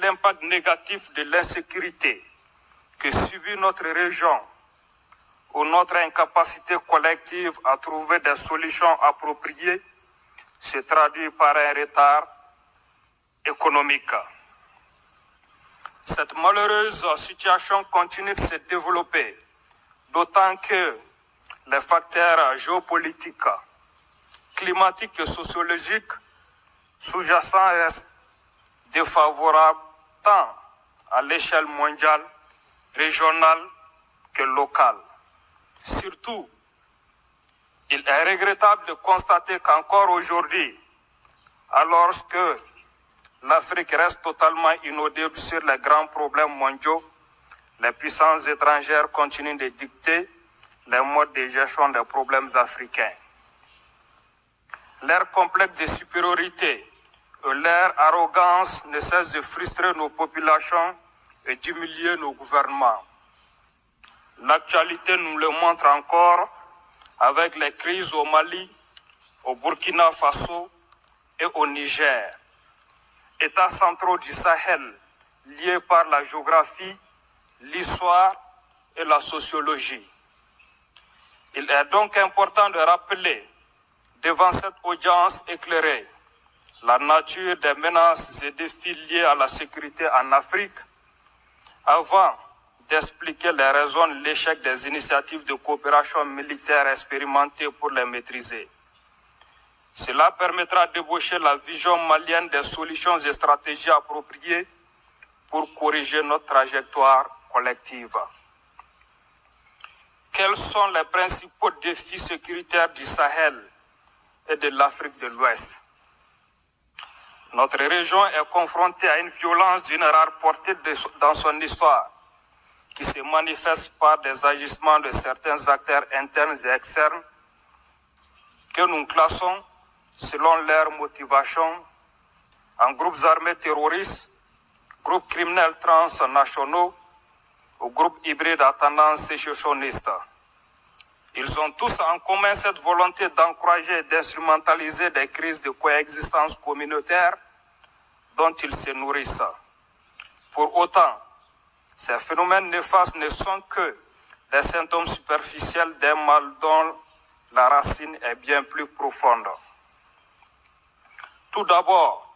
l'impact négatif de l'insécurité que subit notre région ou notre incapacité collective à trouver des solutions appropriées se traduit par un retard économique. Cette malheureuse situation continue de se développer, d'autant que les facteurs géopolitiques, climatiques et sociologiques sous-jacents restent défavorables tant à l'échelle mondiale, régionale que locale. Surtout, il est regrettable de constater qu'encore aujourd'hui, alors que l'Afrique reste totalement inaudible sur les grands problèmes mondiaux, les puissances étrangères continuent de dicter les modes de gestion des problèmes africains. Leur complexe de supériorité et leur arrogance ne cessent de frustrer nos populations et d'humilier nos gouvernements. L'actualité nous le montre encore avec les crises au Mali, au Burkina Faso et au Niger. États centraux du Sahel liés par la géographie, l'histoire et la sociologie. Il est donc important de rappeler devant cette audience éclairée la nature des menaces et défis liés à la sécurité en Afrique avant d'expliquer les raisons de l'échec des initiatives de coopération militaire expérimentées pour les maîtriser. Cela permettra d'ébaucher la vision malienne des solutions et stratégies appropriées pour corriger notre trajectoire collective. Quels sont les principaux défis sécuritaires du Sahel et de l'Afrique de l'Ouest? Notre région est confrontée à une violence d'une rare portée dans son histoire, qui se manifeste par des agissements de certains acteurs internes et externes que nous classons selon leurs motivations en groupes armés terroristes, groupes criminels transnationaux ou groupes hybrides à tendance sécessionniste. Ils ont tous en commun cette volonté d'encourager et d'instrumentaliser des crises de coexistence communautaire dont ils se nourrissent. Pour autant, ces phénomènes néfastes ne sont que des symptômes superficiels d'un mal dont la racine est bien plus profonde. Tout d'abord,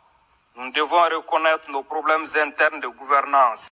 nous devons reconnaître nos problèmes internes de gouvernance.